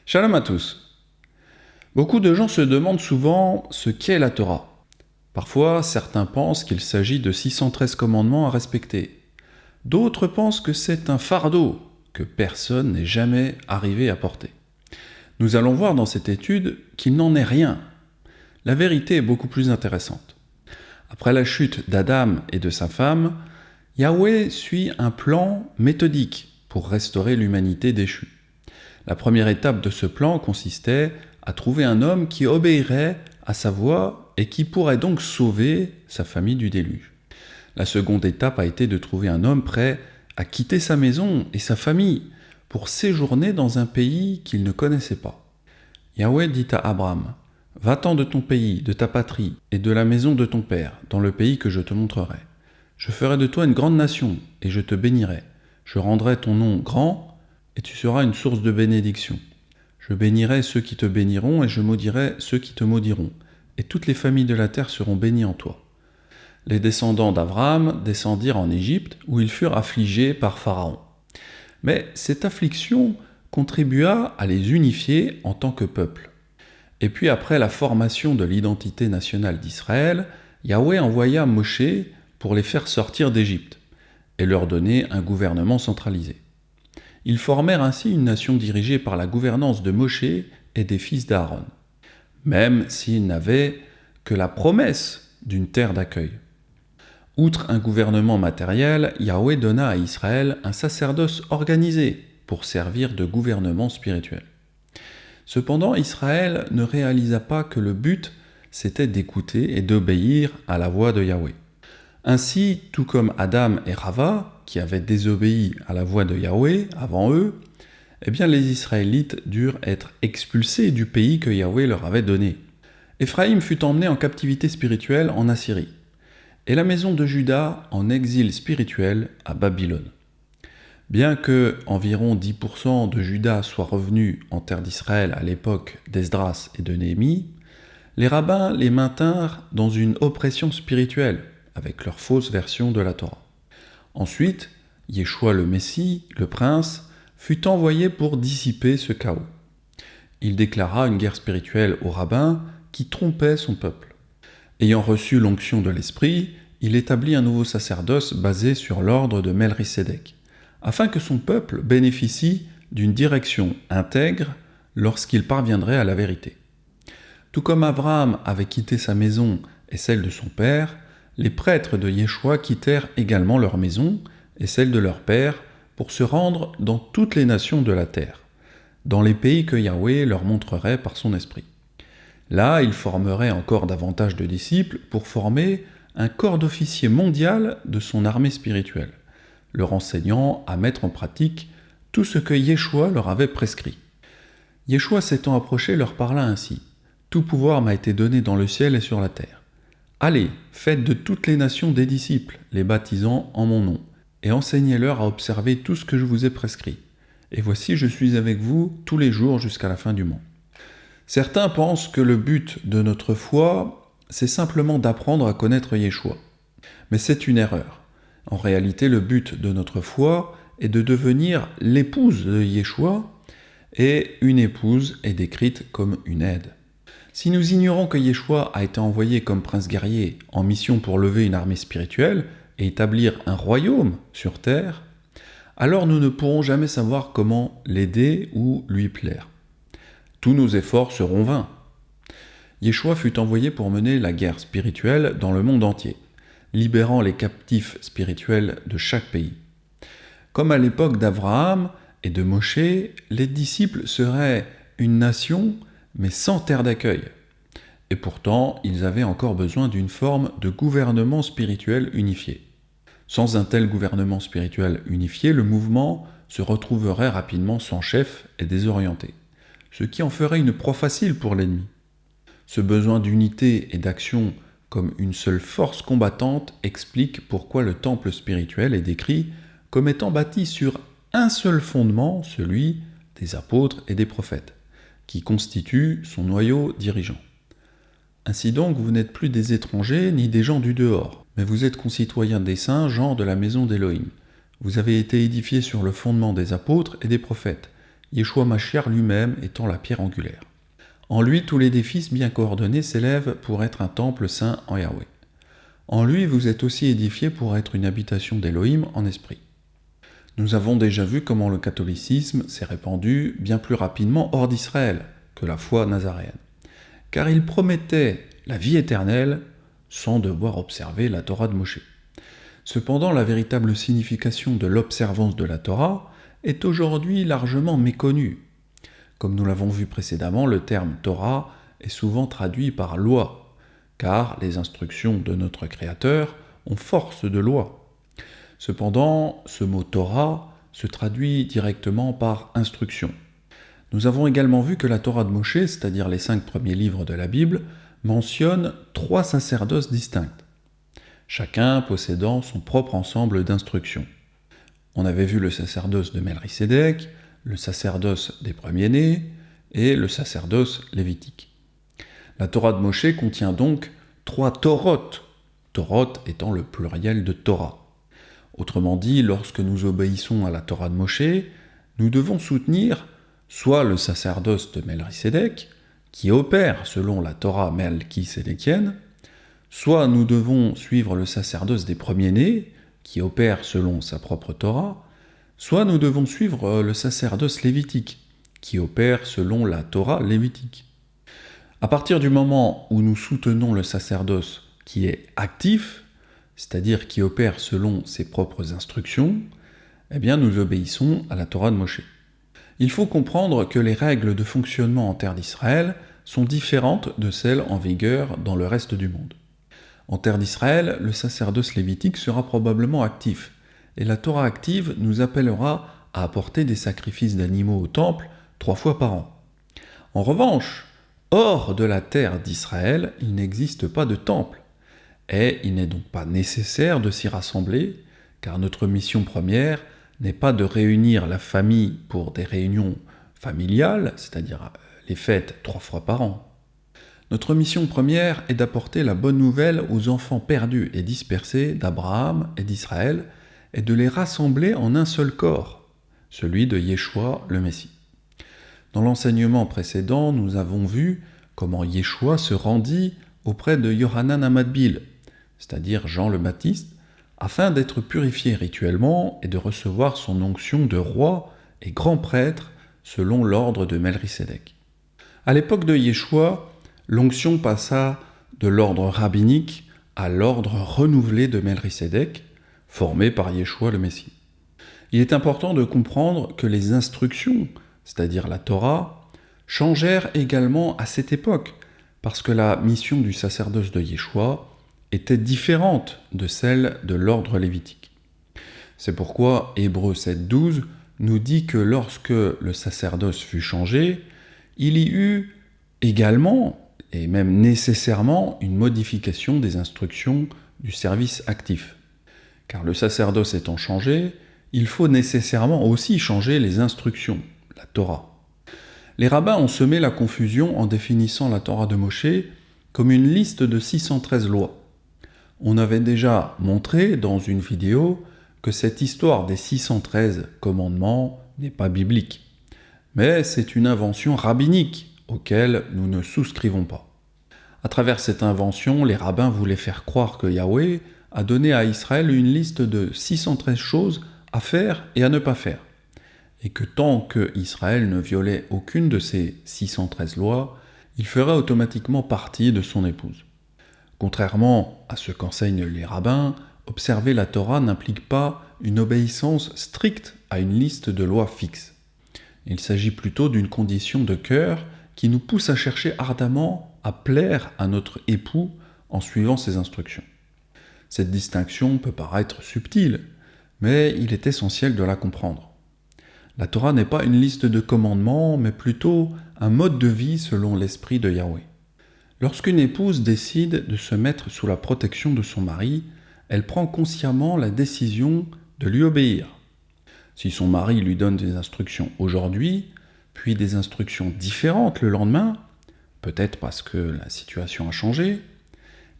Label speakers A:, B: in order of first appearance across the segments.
A: Shalom à tous. Beaucoup de gens se demandent souvent ce qu'est la Torah. Parfois, certains pensent qu'il s'agit de 613 commandements à respecter. D'autres pensent que c'est un fardeau que personne n'est jamais arrivé à porter. Nous allons voir dans cette étude qu'il n'en est rien. La vérité est beaucoup plus intéressante. Après la chute d'Adam et de sa femme, Yahweh suit un plan méthodique pour restaurer l'humanité déchue. La première étape de ce plan consistait à trouver un homme qui obéirait à sa voix et qui pourrait donc sauver sa famille du déluge. La seconde étape a été de trouver un homme prêt à quitter sa maison et sa famille pour séjourner dans un pays qu'il ne connaissait pas. Yahweh dit à Abraham : « Va-t'en de ton pays, de ta patrie et de la maison de ton père, dans le pays que je te montrerai. Je ferai de toi une grande nation et je te bénirai. Je rendrai ton nom grand et tu seras une source de bénédiction. Je bénirai ceux qui te béniront et je maudirai ceux qui te maudiront. Et toutes les familles de la terre seront bénies en toi. » Les descendants d'Abraham descendirent en Égypte, où ils furent affligés par Pharaon. Mais cette affliction contribua à les unifier en tant que peuple. Et puis après la formation de l'identité nationale d'Israël, Yahweh envoya Moshe pour les faire sortir d'Égypte et leur donner un gouvernement centralisé. Ils formèrent ainsi une nation dirigée par la gouvernance de Moshe et des fils d'Aaron, même s'ils n'avaient que la promesse d'une terre d'accueil. Outre un gouvernement matériel, Yahweh donna à Israël un sacerdoce organisé pour servir de gouvernement spirituel. Cependant, Israël ne réalisa pas que le but, c'était d'écouter et d'obéir à la voix de Yahweh. Ainsi, tout comme Adam et Rava, qui avaient désobéi à la voix de Yahweh avant eux, eh bien les Israélites durent être expulsés du pays que Yahweh leur avait donné. Éphraïm fut emmené en captivité spirituelle en Assyrie, et la maison de Juda en exil spirituel à Babylone. Bien que environ 10% de Juda soient revenus en terre d'Israël à l'époque d'Esdras et de Néhémie, les rabbins les maintinrent dans une oppression spirituelle, avec leur fausse version de la Torah. Ensuite, Yeshua le Messie, le prince, fut envoyé pour dissiper ce chaos. Il déclara une guerre spirituelle aux rabbins qui trompaient son peuple. Ayant reçu l'onction de l'Esprit, il établit un nouveau sacerdoce basé sur l'ordre de Melchisédek, afin que son peuple bénéficie d'une direction intègre lorsqu'il parviendrait à la vérité. Tout comme Abraham avait quitté sa maison et celle de son père, les prêtres de Yeshua quittèrent également leur maison et celle de leur père pour se rendre dans toutes les nations de la terre, dans les pays que Yahweh leur montrerait par son esprit. Là, ils formeraient encore davantage de disciples pour former un corps d'officiers mondial de son armée spirituelle, leur enseignant à mettre en pratique tout ce que Yeshua leur avait prescrit. Yeshua s'étant approché leur parla ainsi : « Tout pouvoir m'a été donné dans le ciel et sur la terre. Allez, faites de toutes les nations des disciples, les baptisant en mon nom, et enseignez-leur à observer tout ce que je vous ai prescrit. Et voici, je suis avec vous tous les jours jusqu'à la fin du monde. » Certains pensent que le but de notre foi, c'est simplement d'apprendre à connaître Yeshua. Mais c'est une erreur. En réalité, le but de notre foi est de devenir l'épouse de Yeshua, et une épouse est décrite comme une aide. Si nous ignorons que Yeshua a été envoyé comme prince guerrier en mission pour lever une armée spirituelle et établir un royaume sur terre, alors nous ne pourrons jamais savoir comment l'aider ou lui plaire. Tous nos efforts seront vains. Yeshua fut envoyé pour mener la guerre spirituelle dans le monde entier, libérant les captifs spirituels de chaque pays. Comme à l'époque d'Abraham et de Moshe, les disciples seraient une nation mais sans terre d'accueil. Et pourtant, ils avaient encore besoin d'une forme de gouvernement spirituel unifié. Sans un tel gouvernement spirituel unifié, le mouvement se retrouverait rapidement sans chef et désorienté, ce qui en ferait une proie facile pour l'ennemi. Ce besoin d'unité et d'action comme une seule force combattante explique pourquoi le temple spirituel est décrit comme étant bâti sur un seul fondement, celui des apôtres et des prophètes, qui constitue son noyau dirigeant. Ainsi donc, vous n'êtes plus des étrangers ni des gens du dehors, mais vous êtes concitoyens des saints, gens de la maison d'Élohim. Vous avez été édifiés sur le fondement des apôtres et des prophètes, Yeshua Mashiach lui-même étant la pierre angulaire. En lui, tout l'édifice bien coordonné s'élève pour être un temple saint en Yahweh. En lui, vous êtes aussi édifiés pour être une habitation d'Élohim en esprit. Nous avons déjà vu comment le catholicisme s'est répandu bien plus rapidement hors d'Israël que la foi nazaréenne, car il promettait la vie éternelle sans devoir observer la Torah de Moshe. Cependant, la véritable signification de l'observance de la Torah est aujourd'hui largement méconnue. Comme nous l'avons vu précédemment, le terme Torah est souvent traduit par loi, car les instructions de notre Créateur ont force de loi. Cependant, ce mot Torah se traduit directement par instruction. Nous avons également vu que la Torah de Moshe, c'est-à-dire les 5 premiers livres de la Bible, mentionne 3 sacerdoces distincts, chacun possédant son propre ensemble d'instructions. On avait vu le sacerdoce de Melchisédek, le sacerdoce des premiers-nés et le sacerdoce lévitique. La Torah de Moshe contient donc 3 Torot, Torot étant le pluriel de Torah. Autrement dit, lorsque nous obéissons à la Torah de Moshe, nous devons soutenir soit le sacerdoce de Melchisédek, qui opère selon la Torah melchisédékienne, soit nous devons suivre le sacerdoce des premiers-nés, qui opère selon sa propre Torah, soit nous devons suivre le sacerdoce lévitique, qui opère selon la Torah lévitique. À partir du moment où nous soutenons le sacerdoce qui est actif, c'est-à-dire qui opère selon ses propres instructions, eh bien nous obéissons à la Torah de Moshe. Il faut comprendre que les règles de fonctionnement en terre d'Israël sont différentes de celles en vigueur dans le reste du monde. En terre d'Israël, le sacerdoce lévitique sera probablement actif, et la Torah active nous appellera à apporter des sacrifices d'animaux au temple 3 fois par an. En revanche, hors de la terre d'Israël, il n'existe pas de temple, et il n'est donc pas nécessaire de s'y rassembler, car notre mission première n'est pas de réunir la famille pour des réunions familiales, c'est-à-dire les fêtes 3 fois par an. Notre mission première est d'apporter la bonne nouvelle aux enfants perdus et dispersés d'Abraham et d'Israël, et de les rassembler en un seul corps, celui de Yeshua le Messie. Dans l'enseignement précédent, nous avons vu comment Yeshua se rendit auprès de Yohanan Amadbil, c'est-à-dire Jean le Baptiste, afin d'être purifié rituellement et de recevoir son onction de roi et grand prêtre selon l'ordre de Melchisédek. À l'époque de Yeshua, l'onction passa de l'ordre rabbinique à l'ordre renouvelé de Melchisédek, formé par Yeshua le Messie. Il est important de comprendre que les instructions, c'est-à-dire la Torah, changèrent également à cette époque, parce que la mission du sacerdoce de Yeshua était différente de celle de l'ordre lévitique. C'est pourquoi Hébreux 7.12 nous dit que lorsque le sacerdoce fut changé, il y eut également, et même nécessairement, une modification des instructions du service actif. Car le sacerdoce étant changé, il faut nécessairement aussi changer les instructions, la Torah. Les rabbins ont semé la confusion en définissant la Torah de Moshe comme une liste de 613 lois. On avait déjà montré dans une vidéo que cette histoire des 613 commandements n'est pas biblique, mais c'est une invention rabbinique auquel nous ne souscrivons pas. À travers cette invention, les rabbins voulaient faire croire que Yahweh a donné à Israël une liste de 613 choses à faire et à ne pas faire, et que tant que Israël ne violait aucune de ces 613 lois, il ferait automatiquement partie de son épouse. Contrairement à ce qu'enseignent les rabbins, observer la Torah n'implique pas une obéissance stricte à une liste de lois fixes. Il s'agit plutôt d'une condition de cœur qui nous pousse à chercher ardemment à plaire à notre époux en suivant ses instructions. Cette distinction peut paraître subtile, mais il est essentiel de la comprendre. La Torah n'est pas une liste de commandements, mais plutôt un mode de vie selon l'esprit de Yahweh. Lorsqu'une épouse décide de se mettre sous la protection de son mari, elle prend consciemment la décision de lui obéir. Si son mari lui donne des instructions aujourd'hui, puis des instructions différentes le lendemain, peut-être parce que la situation a changé,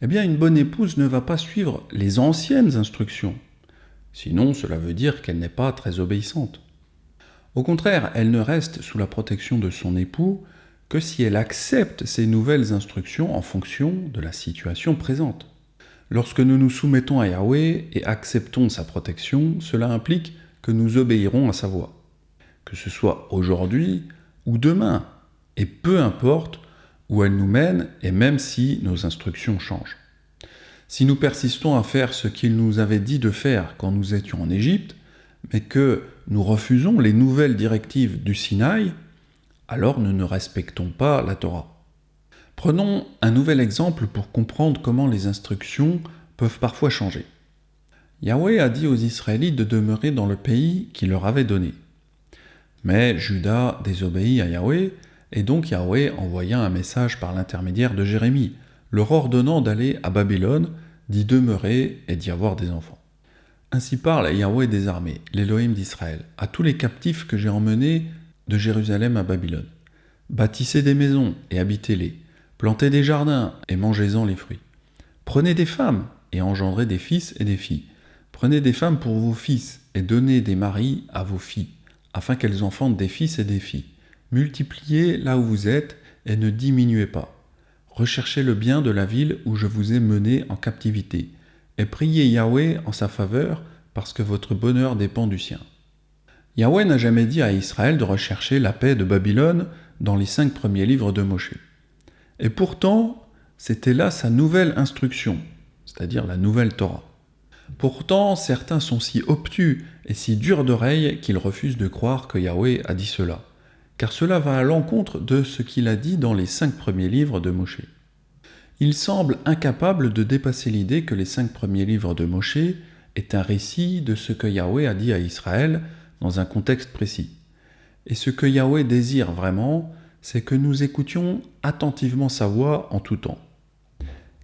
A: eh bien une bonne épouse ne va pas suivre les anciennes instructions. Sinon, cela veut dire qu'elle n'est pas très obéissante. Au contraire, elle ne reste sous la protection de son époux que si elle accepte ces nouvelles instructions en fonction de la situation présente. Lorsque nous nous soumettons à Yahweh et acceptons sa protection, cela implique que nous obéirons à sa voix, que ce soit aujourd'hui ou demain, et peu importe où elle nous mène et même si nos instructions changent. Si nous persistons à faire ce qu'il nous avait dit de faire quand nous étions en Égypte, mais que nous refusons les nouvelles directives du Sinaï, alors nous ne respectons pas la Torah. Prenons un nouvel exemple pour comprendre comment les instructions peuvent parfois changer. Yahweh a dit aux Israélites de demeurer dans le pays qu'il leur avait donné. Mais Juda désobéit à Yahweh, et donc Yahweh envoya un message par l'intermédiaire de Jérémie, leur ordonnant d'aller à Babylone, d'y demeurer et d'y avoir des enfants. Ainsi parle Yahweh des armées, l'Élohim d'Israël, à tous les captifs que j'ai emmenés de Jérusalem à Babylone. Bâtissez des maisons et habitez-les, plantez des jardins et mangez-en les fruits. Prenez des femmes et engendrez des fils et des filles. Prenez des femmes pour vos fils et donnez des maris à vos filles, afin qu'elles enfantent des fils et des filles. Multipliez là où vous êtes et ne diminuez pas. Recherchez le bien de la ville où je vous ai mené en captivité, et priez Yahweh en sa faveur, parce que votre bonheur dépend du sien. Yahweh n'a jamais dit à Israël de rechercher la paix de Babylone dans les 5 premiers livres de Moshe. Et pourtant, c'était là sa nouvelle instruction, c'est-à-dire la nouvelle Torah. Pourtant, certains sont si obtus et si durs d'oreille qu'ils refusent de croire que Yahweh a dit cela, car cela va à l'encontre de ce qu'il a dit dans les 5 premiers livres de Moshe. Il semble incapable de dépasser l'idée que les 5 premiers livres de Moshe est un récit de ce que Yahweh a dit à Israël dans un contexte précis. Et ce que Yahweh désire vraiment, c'est que nous écoutions attentivement sa voix en tout temps.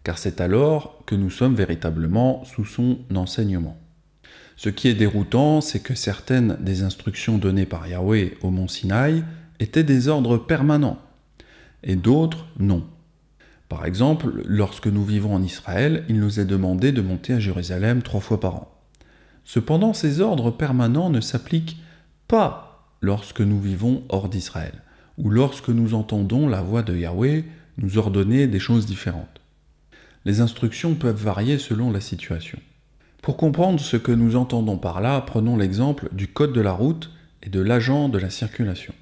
A: Car c'est alors que nous sommes véritablement sous son enseignement. Ce qui est déroutant, c'est que certaines des instructions données par Yahweh au mont Sinaï étaient des ordres permanents, et d'autres non. Par exemple, lorsque nous vivons en Israël, il nous est demandé de monter à Jérusalem 3 fois par an. Cependant, ces ordres permanents ne s'appliquent pas lorsque nous vivons hors d'Israël, ou lorsque nous entendons la voix de Yahweh nous ordonner des choses différentes. Les instructions peuvent varier selon la situation. Pour comprendre ce que nous entendons par là, prenons l'exemple du code de la route et de l'agent de la circulation.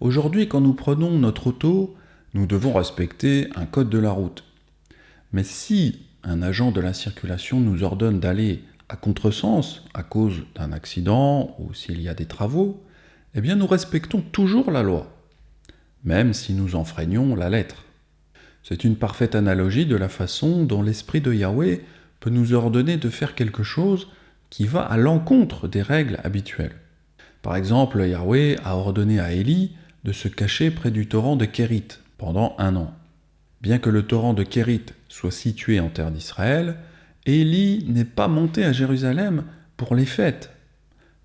A: Aujourd'hui, quand nous prenons notre auto, nous devons respecter un code de la route. Mais si un agent de la circulation nous ordonne d'aller à contresens à cause d'un accident ou s'il y a des travaux, eh bien nous respectons toujours la loi, même si nous enfreignons la lettre. C'est une parfaite analogie de la façon dont l'Esprit de Yahweh peut nous ordonner de faire quelque chose qui va à l'encontre des règles habituelles. Par exemple, Yahweh a ordonné à Élie de se cacher près du torrent de Kérit pendant 1 an. Bien que le torrent de Kérit soit situé en terre d'Israël, Élie n'est pas monté à Jérusalem pour les fêtes,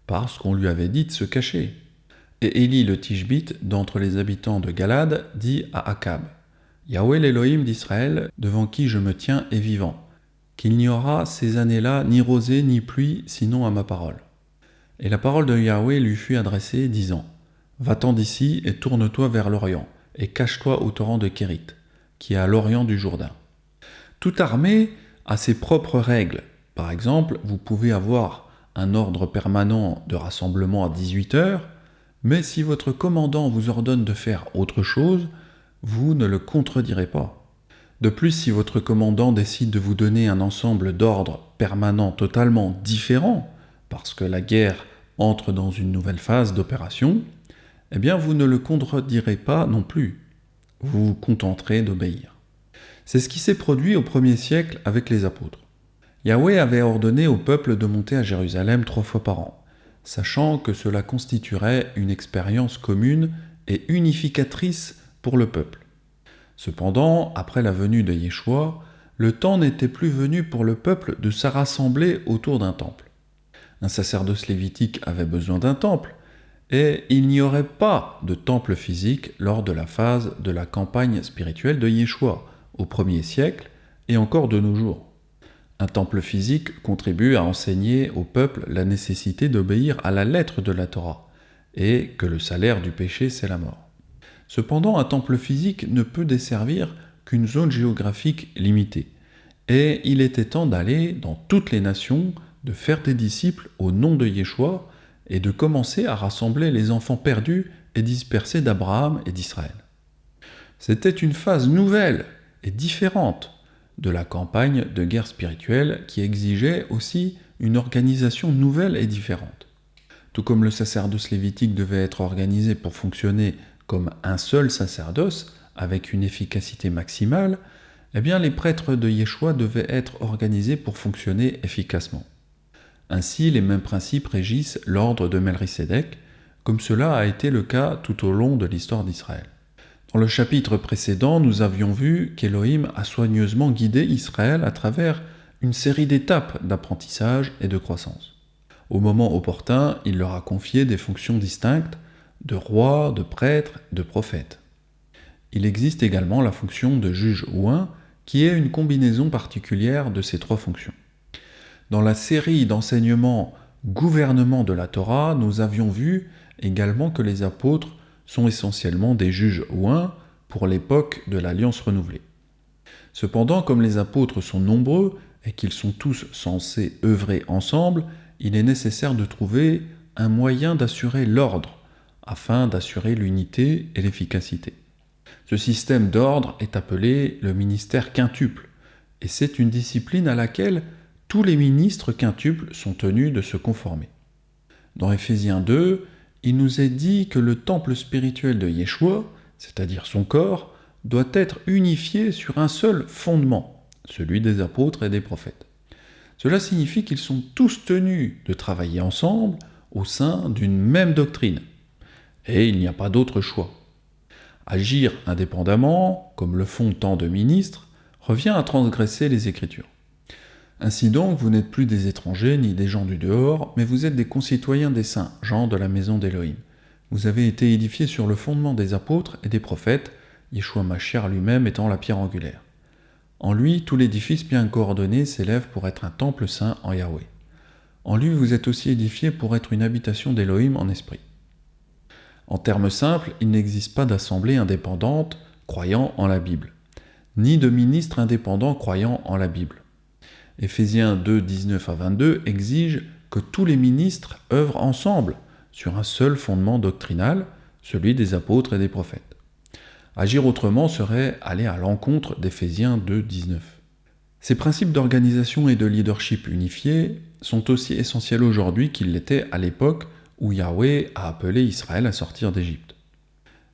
A: parce qu'on lui avait dit de se cacher. Et Élie le Tishbite, d'entre les habitants de Galad, dit à Akab, « Yahweh l'Élohim d'Israël, devant qui je me tiens, est vivant, qu'il n'y aura ces années-là ni rosée ni pluie, sinon à ma parole. » Et la parole de Yahweh lui fut adressée, disant, « Va-t'en d'ici et tourne-toi vers l'Orient, et cache-toi au torrent de Kérit, qui est à l'Orient du Jourdain. » Toute armée a ses propres règles. Par exemple, vous pouvez avoir un ordre permanent de rassemblement à 18 heures, mais si votre commandant vous ordonne de faire autre chose, vous ne le contredirez pas. De plus, si votre commandant décide de vous donner un ensemble d'ordres permanents totalement différents, parce que la guerre entre dans une nouvelle phase d'opération, eh bien vous ne le contredirez pas non plus. Vous vous contenterez d'obéir. C'est ce qui s'est produit au 1er siècle avec les apôtres. Yahweh avait ordonné au peuple de monter à Jérusalem 3 fois par an, sachant que cela constituerait une expérience commune et unificatrice pour le peuple. Cependant, après la venue de Yeshua, le temps n'était plus venu pour le peuple de se rassembler autour d'un temple. Un sacerdoce lévitique avait besoin d'un temple, et il n'y aurait pas de temple physique lors de la phase de la campagne spirituelle de Yeshua, au 1er siècle, et encore de nos jours. Un temple physique contribue à enseigner au peuple la nécessité d'obéir à la lettre de la Torah, et que le salaire du péché c'est la mort. Cependant, un temple physique ne peut desservir qu'une zone géographique limitée, et il était temps d'aller dans toutes les nations, de faire des disciples au nom de Yeshua, et de commencer à rassembler les enfants perdus et dispersés d'Abraham et d'Israël. C'était une phase nouvelle et différente de la campagne de guerre spirituelle qui exigeait aussi une organisation nouvelle et différente. Tout comme le sacerdoce lévitique devait être organisé pour fonctionner comme un seul sacerdoce avec une efficacité maximale, eh bien les prêtres de Yeshua devaient être organisés pour fonctionner efficacement. Ainsi, les mêmes principes régissent l'ordre de Melchisédek, comme cela a été le cas tout au long de l'histoire d'Israël. Dans le chapitre précédent, nous avions vu qu'Élohim a soigneusement guidé Israël à travers une série d'étapes d'apprentissage et de croissance. Au moment opportun, il leur a confié des fonctions distinctes de roi, de prêtre, de prophète. Il existe également la fonction de juge oint, qui est une combinaison particulière de ces trois fonctions. Dans la série d'enseignements gouvernement de la Torah, nous avions vu également que les apôtres sont essentiellement des juges oints pour l'époque de l'Alliance renouvelée. Cependant, comme les apôtres sont nombreux et qu'ils sont tous censés œuvrer ensemble, il est nécessaire de trouver un moyen d'assurer l'ordre, afin d'assurer l'unité et l'efficacité. Ce système d'ordre est appelé le ministère quintuple, et c'est une discipline à laquelle tous les ministres quintuples sont tenus de se conformer. Dans Éphésiens 2, il nous est dit que le temple spirituel de Yeshua, c'est-à-dire son corps, doit être unifié sur un seul fondement, celui des apôtres et des prophètes. Cela signifie qu'ils sont tous tenus de travailler ensemble au sein d'une même doctrine, et il n'y a pas d'autre choix. Agir indépendamment, comme le font tant de ministres, revient à transgresser les Écritures. Ainsi donc, vous n'êtes plus des étrangers ni des gens du dehors, mais vous êtes des concitoyens des saints, gens de la maison d'Élohim. Vous avez été édifiés sur le fondement des apôtres et des prophètes, Yeshua Mashiach lui-même étant la pierre angulaire. En lui, tout l'édifice bien coordonné s'élève pour être un temple saint en Yahweh. En lui, vous êtes aussi édifiés pour être une habitation d'Élohim en esprit. En termes simples, il n'existe pas d'assemblée indépendante croyant en la Bible, ni de ministre indépendant croyant en la Bible. Éphésiens 2, 19 à 22 exige que tous les ministres œuvrent ensemble sur un seul fondement doctrinal, celui des apôtres et des prophètes. Agir autrement serait aller à l'encontre d'Éphésiens 2, 19. Ces principes d'organisation et de leadership unifiés sont aussi essentiels aujourd'hui qu'ils l'étaient à l'époque où Yahweh a appelé Israël à sortir d'Égypte.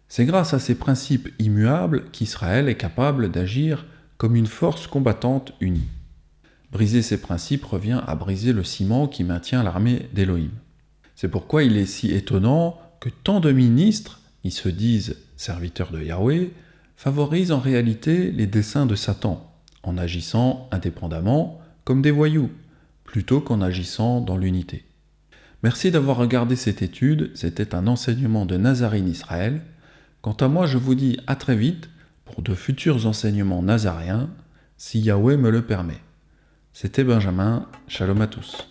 A: C'est grâce à ces principes immuables qu'Israël est capable d'agir comme une force combattante unie. Briser ces principes revient à briser le ciment qui maintient l'armée d'Élohim. C'est pourquoi il est si étonnant que tant de ministres, qui se disent serviteurs de Yahweh, favorisent en réalité les desseins de Satan, en agissant indépendamment comme des voyous, plutôt qu'en agissant dans l'unité. Merci d'avoir regardé cette étude, c'était un enseignement de Nazarene Israël. Quant à moi, je vous dis à très vite pour de futurs enseignements nazaréens, si Yahweh me le permet. C'était Benjamin, shalom à tous.